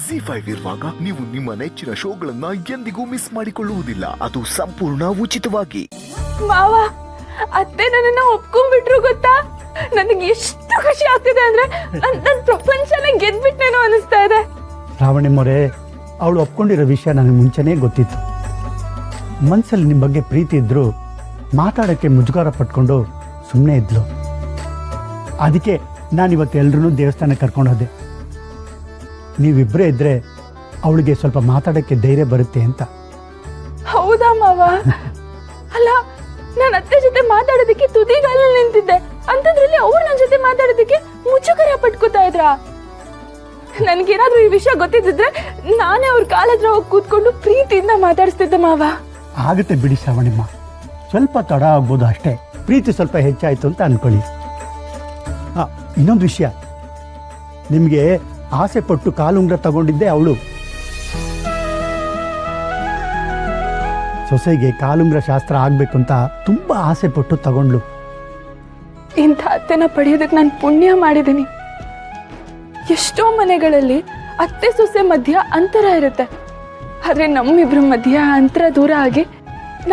ZEE5 ಇರುವಾಗ ನೀವು ನಿಮ್ಮ ನೆಚ್ಚಿನ ಶೋಗಳನ್ನ ಎಂದಿಗೂ ಮಿಸ್ ಮಾಡಿಕೊಳ್ಳುವುದಿಲ್ಲ. ಅದು ಸಂಪೂರ್ಣ ಉಚಿತವಾಗಿ. ಮಾವ, ಅತ್ತೆ ನನ್ನನ್ನ ಒಪ್ಕೊಂಡ್ಬಿಟ್ರು ಗೊತ್ತಾ? ನನಗೆ ಎಷ್ಟು ಖುಷಿ ಆಗ್ತಿದೆ ಅಂದ್ರೆ ನನ್ನ ಪ್ರಪಂಚನೇ ಗೆದ್ಬಿಟ್ನೇನೋ ಅನಿಸ್ತಾ ಇದೆ. ರಾವಣಿ ಮೊರೆ, ಅವಳು ಒಪ್ಕೊಂಡಿರೋ ವಿಷಯ ನನಗೆ ಮುಂಚೆನೇ ಗೊತ್ತಿತ್ತು. ಮನಸ್ಸಲ್ಲಿ ನಿಮ್ಮ ಬಗ್ಗೆ ಪ್ರೀತಿ ಇದ್ರು ಮಾತಾಡೋಕ್ಕೆ ಮುಜುಗರ ಪಟ್ಕೊಂಡು ಸುಮ್ಮನೆ ಇದ್ಲು. ಅದಕ್ಕೆ ನಾನಿವತ್ತು ಎಲ್ರೂ ದೇವಸ್ಥಾನಕ್ಕೆ ಕರ್ಕೊಂಡು ಹೋದೆ. ನೀವಿಬ್ಬರೇ ಇದ್ದರೆ ಅವಳಿಗೆ ಸ್ವಲ್ಪ ಮಾತಾಡೋಕ್ಕೆ ಧೈರ್ಯ ಬರುತ್ತೆ ಅಂತ. ಹೌದಾ ಮಾವ? ಅಲ್ಲ, ನಾನು ಅತ್ತೆ ಜೊತೆ ಮಾತಾಡೋದಕ್ಕೆ ತುದಿಗಾಲಲ್ಲಿ ನಿಂತಿದ್ದೆ, ಅಂತದ್ರಲ್ಲಿ ಅವ್ರು ನನ್ನ ಜೊತೆ ಮಾತಾಡೋದಕ್ಕೆ ಮುಜುಗರ ಪಟ್ಕೋತಾ ಇದ್ರ. ನನ್ಗೇನಾದ್ರೂ ಈ ವಿಷಯ ಗೊತ್ತಿದ್ದಿದ್ರೆ ನಾನೇ ಅವ್ರ ಕಾಲ ಹತ್ರ ಹೋಗಿ ಕೂತ್ಕೊಂಡು ಪ್ರೀತಿಯಿಂದ ಮಾತಾಡಿಸ್ತಿದ್ದೆ ಮಾವ. ಆಗುತ್ತೆ ಬಿಡಿ ಶ್ರಾವಣಿಮ್ಮ, ಸ್ವಲ್ಪ ತಡ ಆಗ್ಬೋದು ಅಷ್ಟೇ. ಪ್ರೀತಿ ಸ್ವಲ್ಪ ಹೆಚ್ಚಾಯಿತು ಅಂತ ಅಂದ್ಕೊಳ್ಳಿ. ಇನ್ನೊಂದು ವಿಷಯ, ನಿಮಗೆ ಆಸೆ ಪಟ್ಟು ಕಾಲುಂಗ್ರ ತಗೊಂಡಿದ್ದೆ ಅವಳು. ಸೊಸೆಗೆ ಕಾಲುಂಗ್ರ ಶಾಸ್ತ್ರ ಆಗ್ಬೇಕು ಅಂತ ತುಂಬಾ ಆಸೆ ಪಟ್ಟು ತಗೊಂಡ್ಲು. ಇಂಥ ಅತ್ತೆನ ಪಡೆಯೋದಕ್ಕೆ ನಾನು ಪುಣ್ಯ ಮಾಡಿದ್ದೀನಿ. ಎಷ್ಟೋ ಮನೆಗಳಲ್ಲಿ ಅತ್ತೆ ಸೊಸೆ ಮಧ್ಯ ಅಂತರ ಇರುತ್ತೆ, ಆದ್ರೆ ನಮ್ಮಿಬ್ರ ಮಧ್ಯ ಅಂತರ ದೂರ ಆಗಿ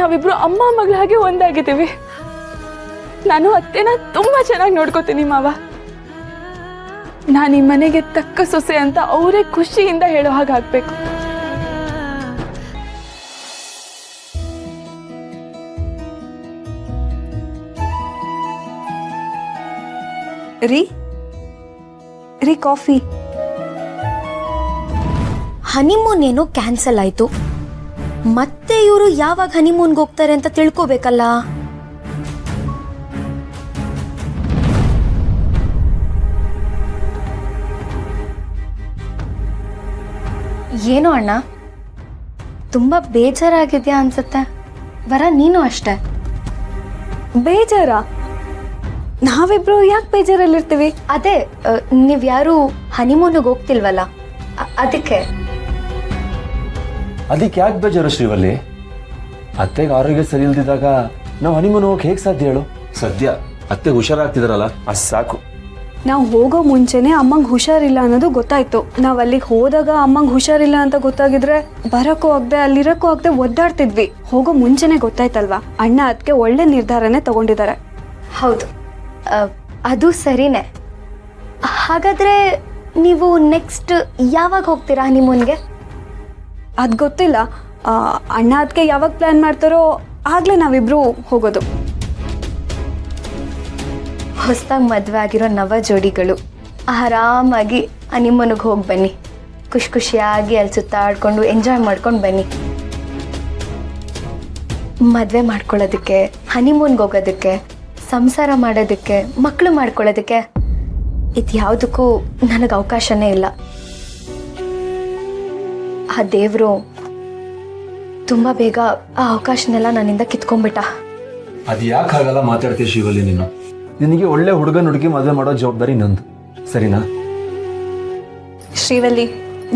ನಾವಿಬ್ರು ಅಮ್ಮ ಮಗಳ ಹಾಗೆ ಒಂದಾಗಿದ್ದೀವಿ. ನಾನು ಅತ್ತೆನ ತುಂಬಾ ಚೆನ್ನಾಗಿ ನೋಡ್ಕೋತೀನಿ ಮಾವ. ನಾನು ಈ ಮನೆಗೆ ತಕ್ಕ ಸೊಸೆ ಅಂತ ಅವರೇ ಖುಷಿಯಿಂದ ಹೇಳೋ ಹಾಗೆ ಆಗ್ಬೇಕು. ರೀ ಕಾಫಿ. ಹನಿಮೂನ್ ಏನೋ ಕ್ಯಾನ್ಸಲ್ ಆಯ್ತು, ಮತ್ತೆ ಇವರು ಯಾವಾಗ ಹನಿಮೂನ್ಗೆ ಹೋಗ್ತಾರೆ ಅಂತ ತಿಳ್ಕೋಬೇಕಲ್ಲ. ಏನೋ ಅಣ್ಣ, ತುಂಬಾ ಬೇಜಾರಾಗಿದ್ಯಾ ಅನ್ಸುತ್ತೆ. ವರ, ನೀನು ಅಷ್ಟೇ. ಬೇಜಾರ? ನಾವಿಬ್ರು ಯಾಕೆ ಬೇಜಾರಲ್ಲಿರ್ತೀವಿ? ಅದೇ ನೀವ್ಯಾರು ಹನಿಮೂನ್ಗೆ ಹೋಗ್ತಿಲ್ವಲ್ಲ, ಅದಕ್ಕೆ ಯಾಕೆ ಬೇಜಾರು ಶ್ರೀವಲ್ಲಿ? ಅತ್ತೆಗೆ ಆರೋಗ್ಯ ಸರಿ ಇಲ್ದಿದ್ದಾಗ ನಾವು ಹನಿಮೂನ್ ಹೋಗಕ್ಕೆ ಹೇಗೆ ಸಾಧ್ಯ ಹೇಳು? ಸದ್ಯ ಅತ್ತೆಗೆ ಹುಷಾರಾಗ್ತಿದಾರಲ್ಲ, ಅಷ್ಟು ಸಾಕು. ನಾವು ಹೋಗೋ ಮುಂಚೆನೆ ಅಮ್ಮಂಗೆ ಹುಷಾರಿಲ್ಲ ಅನ್ನೋದು ಗೊತ್ತಾಯ್ತು. ನಾವು ಅಲ್ಲಿಗೆ ಹೋದಾಗ ಅಮ್ಮಂಗೆ ಹುಷಾರಿಲ್ಲ ಅಂತ ಗೊತ್ತಾಗಿದ್ರೆ ಬರೋಕ್ಕೂ ಆಗದೆ ಅಲ್ಲಿರೋಕ್ಕೂ ಆಗದೆ ಒದ್ದಾಡ್ತಿದ್ವಿ. ಹೋಗೋ ಮುಂಚೆನೆ ಗೊತ್ತಾಯ್ತಲ್ವಾ? ಅಣ್ಣ ಅದಕ್ಕೆ ಒಳ್ಳೆ ನಿರ್ಧಾರನೇ ತಗೊಂಡಿದ್ದಾರೆ. ಹೌದು, ಅದು ಸರಿನೇ. ಹಾಗಾದ್ರೆ ನೀವು ನೆಕ್ಸ್ಟ್ ಯಾವಾಗ ಹೋಗ್ತೀರಾ ಹನಿಮೂನ್ಗೆ? ಅದು ಗೊತ್ತಿಲ್ಲ. ಅಣ್ಣ ಅದಕ್ಕೆ ಯಾವಾಗ ಪ್ಲ್ಯಾನ್ ಮಾಡ್ತಾರೋ ಆಗಲೇ ನಾವಿಬ್ರು ಹೋಗೋದು. ಹೊಸದಾಗಿ ಮದುವೆ ಆಗಿರೋ ನವ ಜೋಡಿಗಳು ಆರಾಮಾಗಿ ಹನಿಮೂನ್ಗೆ ಹೋಗಿ ಬನ್ನಿ. ಖುಷಿಯಾಗಿ ಅಲ್ಲಿ ಸುತ್ತಾಡ್ಕೊಂಡು ಎಂಜಾಯ್ ಮಾಡ್ಕೊಂಡು ಬನ್ನಿ. ಮದುವೆ ಮಾಡ್ಕೊಳ್ಳೋದಕ್ಕೆ, ಹನಿಮೂನ್ಗೆ ಹೋಗೋದಕ್ಕೆ, ಸಂಸಾರ ಮಾಡೋದಕ್ಕೆ, ಮಕ್ಕಳು ಮಾಡ್ಕೊಳ್ಳೋದಕ್ಕೆ ಇದು ಯಾವುದಕ್ಕೂ ನನಗೆ ಅವಕಾಶನೇ ಇಲ್ಲ. ಆ ದೇವರು ತುಂಬ ಬೇಗ ಆ ಅವಕಾಶನೆಲ್ಲ ನನ್ನಿಂದ ಕಿತ್ಕೊಂಡ್ಬಿಟ್ಟ. ಅದು ಯಾಕೆ ಹಾಗೆಲ್ಲ ಮಾತಾಡ್ತೀಯ ಶಿವಲ್ಲಿ? ನಿನಗೆ ಒಳ್ಳೆ ಹುಡುಗನ ಹುಡುಗಿ ಮದುವೆ ಮಾಡೋ ಜವಾಬ್ದಾರಿ ನಂದು, ಸರಿನಾ? ಶ್ರೀವಲ್ಲಿ,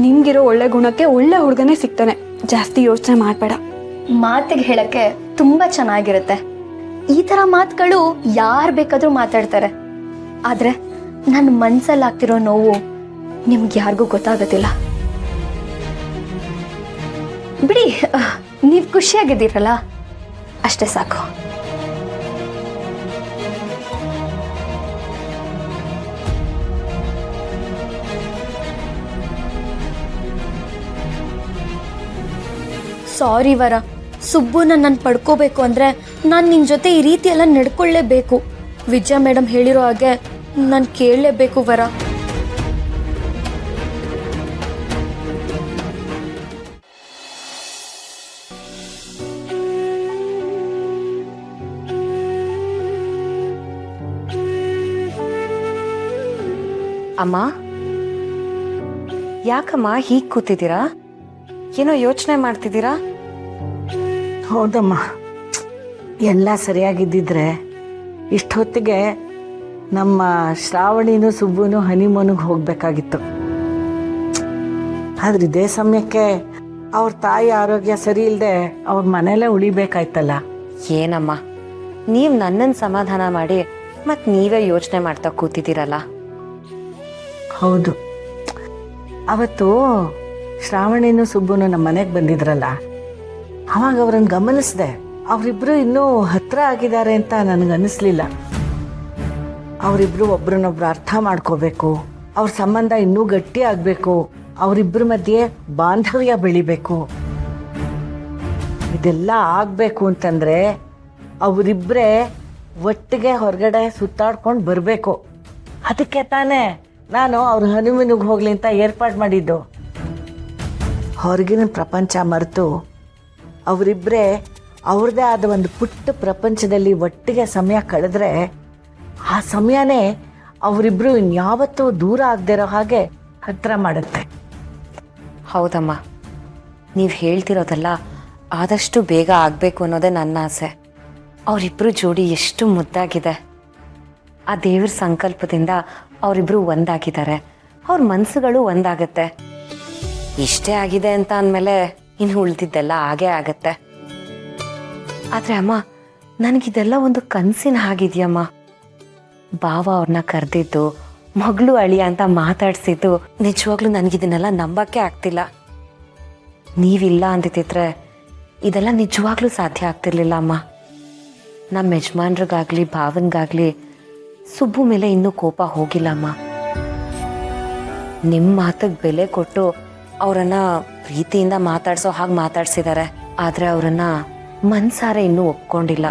ನಿಮ್ಗಿರೋ ಒಳ್ಳೆ ಗುಣಕ್ಕೆ ಒಳ್ಳೆ ಹುಡುಗನೇ ಸಿಗ್ತಾನೆ. ಜಾಸ್ತಿ ಯೋಚನೆ ಮಾಡಬೇಡ. ಮಾತಿಗೆ ಹೇಳಕ್ಕೆ ತುಂಬ ಚೆನ್ನಾಗಿರುತ್ತೆ. ಈ ಥರ ಮಾತುಗಳು ಯಾರು ಬೇಕಾದರೂ ಮಾತಾಡ್ತಾರೆ. ಆದರೆ ನನ್ನ ಮನಸ್ಸಲ್ಲಿ ಆಗ್ತಿರೋ ನೋವು ನಿಮ್ಗೆ ಯಾರಿಗೂ ಗೊತ್ತಾಗೋದಿಲ್ಲ. ಬಿಡಿ, ನೀವು ಖುಷಿಯಾಗಿದ್ದೀರಲ್ಲ, ಅಷ್ಟೇ ಸಾಕು. ಸಾರಿ ವರ, ಸುಬ್ಬುನ ನಾನು ಪಡ್ಕೋಬೇಕು ಅಂದರೆ ನಾನು ನಿನ್ನ ಜೊತೆ ಈ ರೀತಿ ಎಲ್ಲ ನಡ್ಕೊಳ್ಳೇಬೇಕು. ವಿಜಯ ಮೇಡಮ್ ಹೇಳಿರೋ ಹಾಗೆ ನಾನು ಕೇಳಲೇಬೇಕು ವರ. ಅಮ್ಮ, ಯಾಕಮ್ಮ ಹೀಗೆ ಕೂತಿದ್ದೀರಾ? ಏನೋ ಯೋಚನೆ ಮಾಡ್ತಿದ್ದೀರಾ? ಹೌದಮ್ಮ, ಎಲ್ಲ ಸರಿಯಾಗಿದ್ದಿದ್ರೆ ಇಷ್ಟೊತ್ತಿಗೆ ನಮ್ಮ ಶ್ರಾವಣಿನೂ ಸುಬ್ಬುನು ಹನಿಮೂನಿಗೆ ಹೋಗಬೇಕಾಗಿತ್ತು. ಆದ್ರೆ ಇದೇ ಸಮಯಕ್ಕೆ ಅವ್ರ ತಾಯಿ ಆರೋಗ್ಯ ಸರಿ ಇಲ್ಲದೆ ಅವ್ರ ಮನೆಯಲ್ಲೇ ಉಳಿಬೇಕಾಯ್ತಲ್ಲ. ಏನಮ್ಮ, ನೀವು ನನ್ನನ್ನು ಸಮಾಧಾನ ಮಾಡಿ ಮತ್ತು ನೀವೇ ಯೋಚನೆ ಮಾಡ್ತಾ ಕೂತಿದ್ದೀರಲ್ಲ. ಹೌದು, ಅವತ್ತು ಶ್ರಾವಣಿನೂ ಸುಬ್ಬುನು ನಮ್ಮ ಮನೆಗೆ ಬಂದಿದ್ರಲ್ಲ, ಅವಾಗ ಅವ್ರನ್ನ ಗಮನಿಸ್ದೆ. ಅವರಿಬ್ರು ಇನ್ನೂ ಹತ್ರ ಆಗಿದ್ದಾರೆ ಅಂತ ನನಗನ್ನಿಸ್ಲಿಲ್ಲ. ಅವರಿಬ್ರು ಒಬ್ರನ್ನೊಬ್ರು ಅರ್ಥ ಮಾಡ್ಕೋಬೇಕು, ಅವ್ರ ಸಂಬಂಧ ಇನ್ನೂ ಗಟ್ಟಿ ಆಗಬೇಕು, ಅವರಿಬ್ಬರ ಮಧ್ಯೆ ಬಾಂಧವ್ಯ ಬೆಳಿಬೇಕು. ಇದೆಲ್ಲ ಆಗಬೇಕು ಅಂತಂದರೆ ಅವರಿಬ್ಬರೇ ಒಟ್ಟಿಗೆ ಹೊರಗಡೆ ಸುತ್ತಾಡ್ಕೊಂಡು ಬರಬೇಕು. ಅದಕ್ಕೆ ತಾನೇ ನಾನು ಅವ್ರ ಹನಿಮೂನಿಗೆ ಹೋಗ್ಲಿ ಅಂತ ಏರ್ಪಾಡು ಮಾಡಿದ್ದು. ಹೊರಗಿನ ಪ್ರಪಂಚ ಮರೆತು ಅವರಿಬ್ಬರೇ ಅವ್ರದ್ದೇ ಆದ ಒಂದು ಪುಟ್ಟ ಪ್ರಪಂಚದಲ್ಲಿ ಒಟ್ಟಿಗೆ ಸಮಯ ಕಳೆದ್ರೆ ಆ ಸಮಯನೇ ಅವರಿಬ್ಬರು ಇನ್ಯಾವತ್ತೂ ದೂರ ಆಗದಿರೋ ಹಾಗೆ ಹತ್ರ ಮಾಡುತ್ತೆ. ಹೌದಮ್ಮ, ನೀವು ಹೇಳ್ತಿರೋದೆಲ್ಲ ಆದಷ್ಟು ಬೇಗ ಆಗಬೇಕು ಅನ್ನೋದೇ ನನ್ನ ಆಸೆ. ಅವರಿಬ್ಬರು ಜೋಡಿ ಎಷ್ಟು ಮುದ್ದಾಗಿದೆ. ಆ ದೇವ್ರ ಸಂಕಲ್ಪದಿಂದ ಅವರಿಬ್ಬರು ಒಂದಾಗಿದ್ದಾರೆ, ಅವ್ರ ಮನಸ್ಸುಗಳು ಒಂದಾಗತ್ತೆ. ಇಷ್ಟೇ ಆಗಿದೆ ಅಂತ ಅಂದಮೇಲೆ ಇನ್ನು ಉಳಿದಿದ್ದೆಲ್ಲ ಹಾಗೇ ಆಗತ್ತೆ. ಆದರೆ ಅಮ್ಮ, ನನಗಿದೆಲ್ಲ ಒಂದು ಕನಸಿನ ಹಾಗಿದೆಯಮ್ಮ. ಭಾವ ಅವ್ರನ್ನ ಕರೆದಿದ್ದು, ಮಗಳು ಅಳಿಯ ಅಂತ ಮಾತಾಡ್ಸಿದ್ದು, ನಿಜವಾಗ್ಲೂ ನನಗಿದನ್ನೆಲ್ಲ ನಂಬಕ್ಕೆ ಆಗ್ತಿಲ್ಲ. ನೀವಿಲ್ಲ ಅಂದಿದ್ರೆ ಇದೆಲ್ಲ ನಿಜವಾಗ್ಲೂ ಸಾಧ್ಯ ಆಗ್ತಿರ್ಲಿಲ್ಲ ಅಮ್ಮ. ನಮ್ಮ ಯಜಮಾನ್ರಿಗಾಗ್ಲಿ ಭಾವನ್ಗಾಗ್ಲಿ ಸುಬ್ಬು ಮೇಲೆ ಇನ್ನೂ ಕೋಪ ಹೋಗಿಲ್ಲ ಅಮ್ಮ. ನಿಮ್ಮ ಮಾತಿಗೆ ಬೆಲೆ ಕೊಟ್ಟು ಅವರನ್ನ ಪ್ರೀತಿಯಿಂದ ಮಾತಾಡ್ಸೋ ಹಾಗೆ ಮಾತಾಡ್ಸಿದ್ದಾರೆ. ಆದರೆ ಅವರನ್ನ ಮನ್ಸಾರೆ ಇನ್ನೂ ಒಪ್ಕೊಂಡಿಲ್ಲ.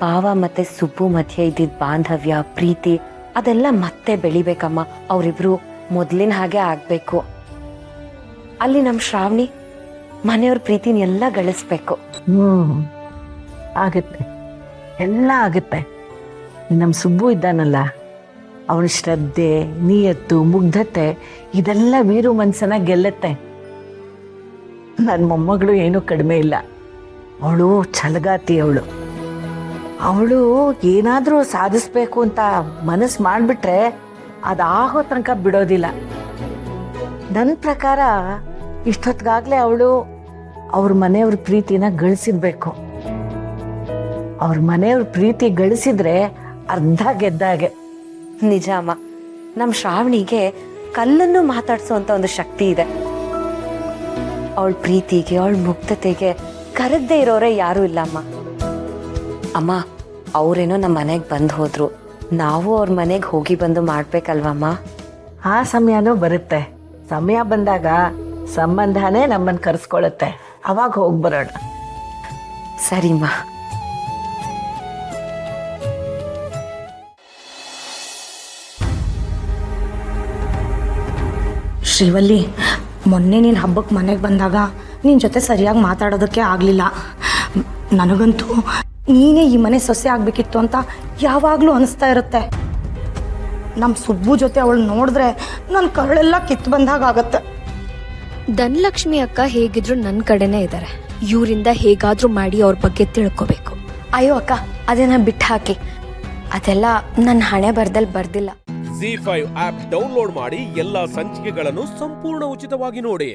ಭಾವ ಮತ್ತೆ ಸುಬ್ಬು ಮಧ್ಯೆ ಇದ್ದಿದ್ದ ಬಾಂಧವ್ಯ, ಪ್ರೀತಿ ಅದೆಲ್ಲ ಮತ್ತೆ ಬೆಳಿಬೇಕಮ್ಮ. ಅವರಿಬ್ರು ಮೊದಲಿನ ಹಾಗೆ ಆಗಬೇಕು. ಅಲ್ಲಿ ನಮ್ಮ ಶ್ರಾವಣಿ ಮನೆಯವ್ರ ಪ್ರೀತಿನ ಎಲ್ಲ ಗಳಿಸ್ಬೇಕು. ಆಗುತ್ತೆ, ಎಲ್ಲ ಆಗುತ್ತೆ. ನಮ್ಮ ಸುಬ್ಬು ಇದ್ದಾನಲ್ಲ, ಅವನ ಶ್ರದ್ಧೆ, ನಿಯತ್ತು, ಮುಗ್ಧತೆ ಇದೆಲ್ಲ ವೀರು ಮನಸ್ಸನ್ನ ಗೆಲ್ಲತ್ತೆ. ನನ್ನ ಮೊಮ್ಮಗಳು ಏನೂ ಕಡಿಮೆ ಇಲ್ಲ. ಅವಳು ಛಲಗಾತಿ. ಅವಳು ಏನಾದರೂ ಸಾಧಿಸ್ಬೇಕು ಅಂತ ಮನಸ್ಸು ಮಾಡಿಬಿಟ್ರೆ ಅದಾಗೋ ತನಕ ಬಿಡೋದಿಲ್ಲ. ನನ್ನ ಪ್ರಕಾರ ಇಷ್ಟೊತ್ತಿಗಾಗಲೇ ಅವಳು ಅವ್ರ ಮನೆಯವ್ರ ಪ್ರೀತಿನ ಗಳಿಸಿರ್ಬೇಕು. ಅವ್ರ ಮನೆಯವ್ರ ಪ್ರೀತಿ ಗಳಿಸಿದ್ರೆ ಅರ್ಧ ಗೆದ್ದಾಗೆ. ನಿಜ ಅಮ್ಮ, ನಮ್ಮ ಶ್ರಾವಣಿಗೆ ಕಲ್ಲನ್ನು ಮಾತಾಡ್ಸೋಂಥ ಒಂದು ಶಕ್ತಿ ಇದೆ. ಅವಳ ಪ್ರೀತಿಗೆ, ಅವಳ ಮುಗ್ಧತೆಗೆ ಕರೆಗದೆ ಇರೋರೇ ಯಾರೂ ಇಲ್ಲ ಅಮ್ಮ. ಅಮ್ಮ, ಅವರೇನೋ ನಮ್ಮ ಮನೆಗೆ ಬಂದು ಹೋದ್ರು, ನಾವು ಅವ್ರ ಮನೆಗೆ ಹೋಗಿ ಬಂದು ಮಾಡ್ಬೇಕಲ್ವಮ್ಮ? ಆ ಸಮಯನೂ ಬರುತ್ತೆ. ಸಮಯ ಬಂದಾಗ ಸಂಬಂಧನೇ ನಮ್ಮನ್ನು ಕರೆಸ್ಕೊಳ್ಳುತ್ತೆ. ಅವಾಗ ಹೋಗಿ ಬರೋಣ. ಸರಿಮ್ಮ. ಶ್ರೀವಲ್ಲಿ, ಮೊನ್ನೆ ನೀನು ಹಬ್ಬಕ್ಕೆ ಮನೆಗೆ ಬಂದಾಗ ನಿನ್ನ ಜೊತೆ ಸರಿಯಾಗಿ ಮಾತಾಡೋದಕ್ಕೆ ಆಗಲಿಲ್ಲ. ನನಗಂತೂ ನೀನೇ ಈ ಮನೆ ಸೊಸೆ ಆಗಬೇಕಿತ್ತು ಅಂತ ಯಾವಾಗಲೂ ಅನಿಸ್ತಾ ಇರುತ್ತೆ. ನಮ್ಮ ಸುಬ್ಬು ಜೊತೆ ಅವಳು ನೋಡಿದ್ರೆ ನನ್ನ ಕರಳೆಲ್ಲ ಕಿತ್ತು ಬಂದಾಗ ಆಗತ್ತೆ. ಧನಲಕ್ಷ್ಮಿ ಅಕ್ಕ ಹೇಗಿದ್ರು ನನ್ನ ಕಡೆನೇ ಇದ್ದಾರೆ. ಇವರಿಂದ ಹೇಗಾದರೂ ಮಾಡಿ ಅವ್ರ ಬಗ್ಗೆ ತಿಳ್ಕೊಬೇಕು. ಅಯ್ಯೋ ಅಕ್ಕ, ಅದನ್ನ ಬಿಟ್ಟು ಹಾಕಿ. ಅದೆಲ್ಲ ನನ್ನ ಹಣೆ ಬರ್ದಲ್ಲಿ ಬರ್ದಿಲ್ಲ. ZEE5 ಆಪ್ ಡೌನ್ಲೋಡ್ ಮಾಡಿ ಎಲ್ಲಾ ಸಂಚಿಕೆಗಳನ್ನು ಸಂಪೂರ್ಣ ಉಚಿತವಾಗಿ ನೋಡಿ.